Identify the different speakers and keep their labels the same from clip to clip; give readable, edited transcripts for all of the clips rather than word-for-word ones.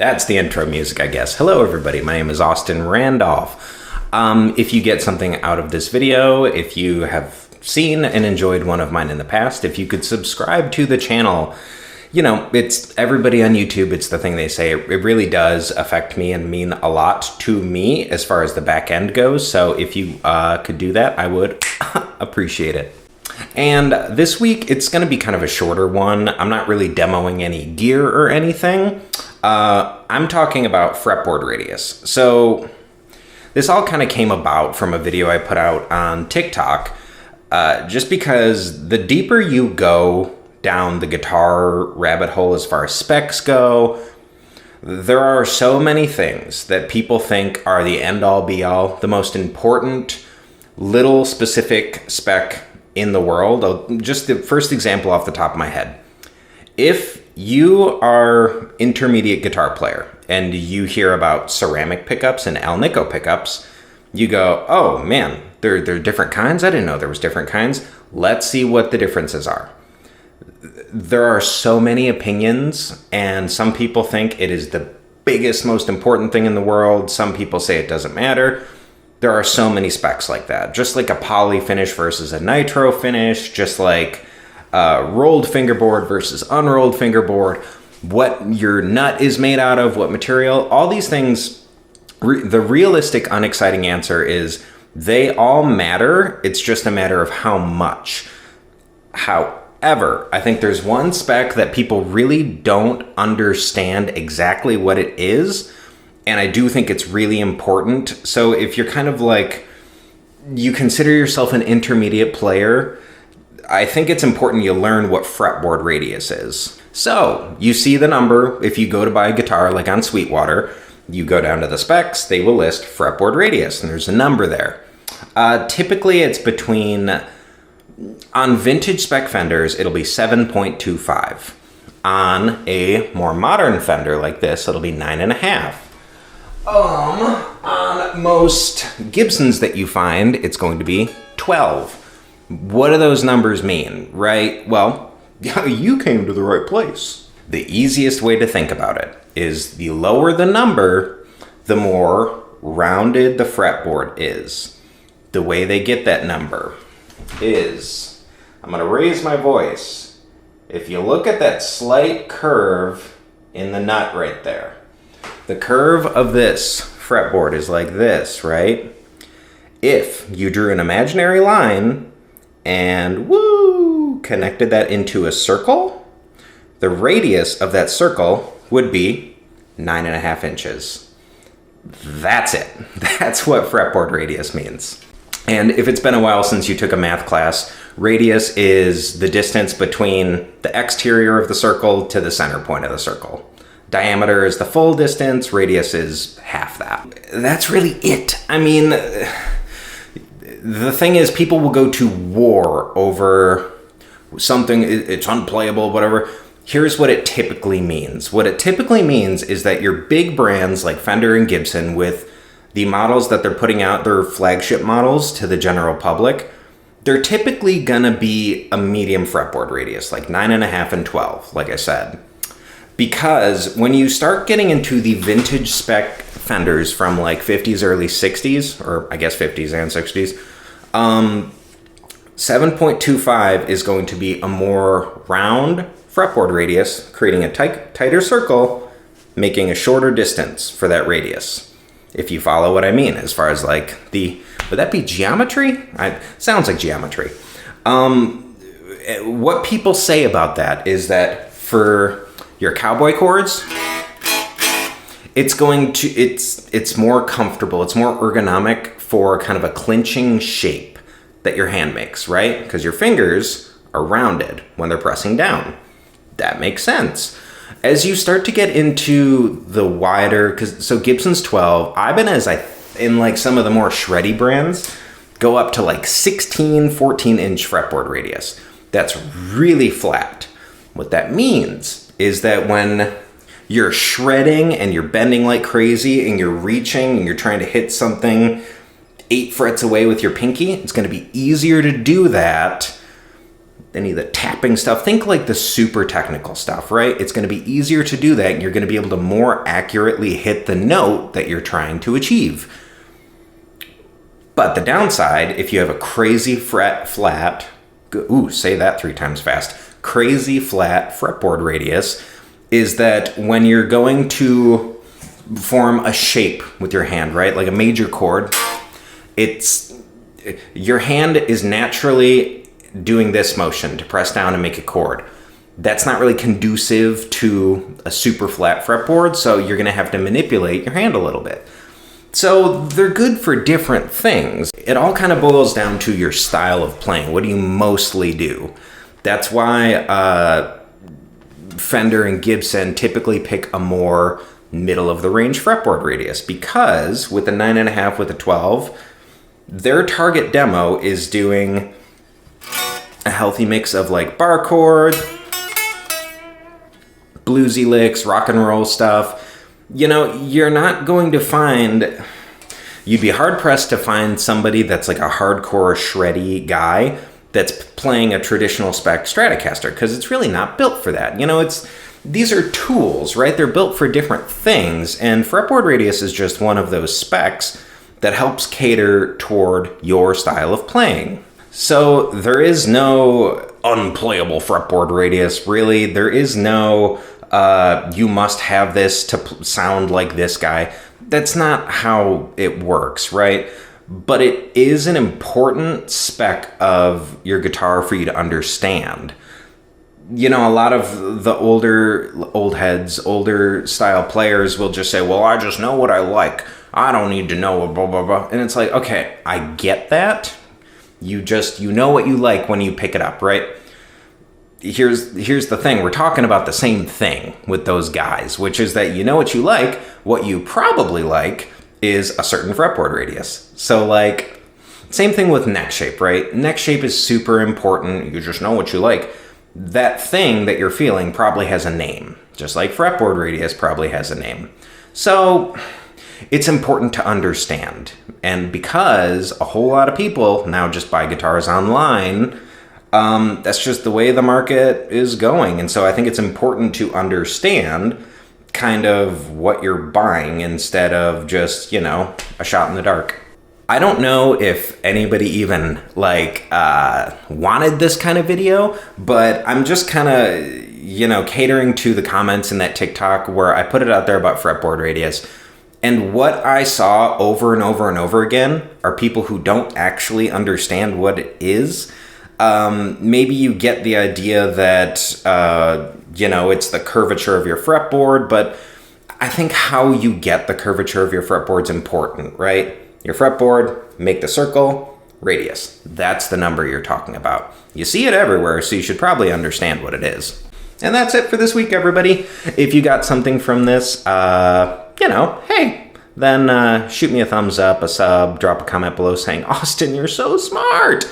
Speaker 1: That's the intro music, I guess. Hello, everybody. My name is Austin Randolph. If you get something out of this video, if you have seen and enjoyed one of mine in the past, if you could subscribe to the channel, you know, it's everybody on YouTube. It's the thing they say. It really does affect me and mean a lot to me as far as the back end goes. So if you could do that, I would appreciate it. And this week, it's going to be kind of a shorter one. I'm not really demoing any gear or anything. I'm talking about fretboard radius. So this all kind of came about from a video I put out on TikTok, just because the deeper you go down the guitar rabbit hole as far as specs go, there are so many things that people think are the end-all be-all, the most important little specific spec in the world. Just the first example off the top of my head. If you are intermediate guitar player and you hear about ceramic pickups and Alnico pickups, you go, oh man, there are different kinds? I didn't know there was different kinds. Let's see what the differences are. There are so many opinions, and some people think it is the biggest, most important thing in the world. Some people say it doesn't matter. There are so many specs like that. Just like a poly finish versus a nitro finish, just like rolled fingerboard versus unrolled fingerboard, what your nut is made out of, what material, all these things. The realistic, unexciting answer is they all matter. It's just a matter of how much. However, I think there's one spec that people really don't understand exactly what it is, and I do think it's really important. So if you're kind of like, you consider yourself an intermediate player, I think it's important you learn what fretboard radius is. So you see the number. If you go to buy a guitar like on Sweetwater, you go down to the specs, they will list fretboard radius, and there's a number there. Typically it's between, on vintage spec fenders, it'll be 7.25. On a more modern fender like this, it'll be 9.5. On most Gibsons that you find, it's going to be 12. What do those numbers mean, right? Well, you came to the right place. The easiest way to think about it is the lower the number, the more rounded the fretboard is. The way they get that number is, I'm going to raise my voice. If you look at that slight curve in the nut right there, the curve of this fretboard is like this, right? If you drew an imaginary line and connected that into a circle, the radius of that circle would be 9.5 inches. That's it. That's what fretboard radius means. And if it's been a while since you took a math class, radius is the distance between the exterior of the circle to the center point of the circle. Diameter is the full distance, radius is half that. That's really it. I mean, the thing is, people will go to war over something, it's unplayable, whatever. Here's what it typically means. What it typically means is that your big brands like Fender and Gibson, with the models that they're putting out, their flagship models to the general public, they're typically gonna be a medium fretboard radius, like 9.5 and 12, like I said. Because when you start getting into the vintage spec Fenders from like 50s, early 60s, or I guess 50s and 60s, 7.25 is going to be a more round fretboard radius, creating a tighter circle, making a shorter distance for that radius. If you follow what I mean, as far as like would that be geometry? Sounds like geometry. What people say about that is that for your cowboy chords, it's more comfortable, it's more ergonomic for kind of a clinching shape that your hand makes, right? Because your fingers are rounded when they're pressing down. That makes sense. As you start to get into the wider, so Gibson's 12, Ibanez, in like some of the more shreddy brands, go up to like 16, 14 inch fretboard radius. That's really flat. What that means is that when you're shredding and you're bending like crazy and you're reaching and you're trying to hit something 8 frets away with your pinky, it's going to be easier to do that any of the tapping stuff. Think like the super technical stuff, right? It's going to be easier to do that, and you're going to be able to more accurately hit the note that you're trying to achieve. But the downside, if you have a crazy flat, say that 3 times fast, crazy flat fretboard radius, is that when you're going to form a shape with your hand, right? Like a major chord, your hand is naturally doing this motion to press down and make a chord. That's not really conducive to a super flat fretboard, so you're going to have to manipulate your hand a little bit. So they're good for different things. It all kind of boils down to your style of playing. What do you mostly do? That's why Fender and Gibson typically pick a more middle of the range fretboard radius, because with the 9.5 with a 12, their target demo is doing a healthy mix of like bar chord, bluesy licks, rock and roll stuff. You know, you're not going to find, you'd be hard pressed to find somebody that's like a hardcore shreddy guy that's playing a traditional Spec Stratocaster, because it's really not built for that. You know, these are tools, right? They're built for different things, and fretboard radius is just one of those specs that helps cater toward your style of playing. So there is no unplayable fretboard radius, really. There is no you must have this to sound like this guy. That's not how it works, right? But it is an important spec of your guitar for you to understand. You know, a lot of the old heads, older style players will just say, well, I just know what I like. I don't need to know blah, blah, blah. And it's like, okay, I get that. You know what you like when you pick it up, right? Here's the thing. We're talking about the same thing with those guys, which is that you know what you like. What you probably like is a certain fretboard radius. So like, same thing with neck shape, right? Neck shape is super important. You just know what you like. That thing that you're feeling probably has a name, just like fretboard radius probably has a name. So it's important to understand. And because a whole lot of people now just buy guitars online, that's just the way the market is going. And so I think it's important to understand kind of what you're buying instead of just, you know, a shot in the dark. I don't know if anybody even like wanted this kind of video, but I'm just kind of, you know, catering to the comments in that TikTok where I put it out there about fretboard radius. And what I saw over and over and over again are people who don't actually understand what it is. Maybe you get the idea that, you know, it's the curvature of your fretboard, but I think how you get the curvature of your fretboard is important, right? Your fretboard, make the circle, radius. That's the number you're talking about. You see it everywhere, so you should probably understand what it is. And that's it for this week, everybody. If you got something from this, you know, hey, then shoot me a thumbs up, a sub, drop a comment below saying, Austin, you're so smart.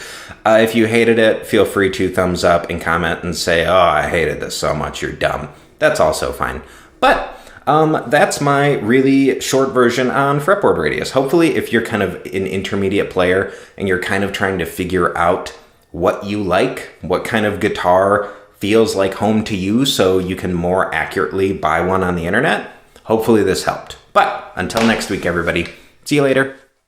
Speaker 1: If you hated it, feel free to thumbs up and comment and say, oh, I hated this so much, you're dumb. That's also fine. But that's my really short version on fretboard radius. Hopefully, if you're kind of an intermediate player and you're kind of trying to figure out what you like, what kind of guitar feels like home to you so you can more accurately buy one on the internet, hopefully this helped. But until next week, everybody, see you later.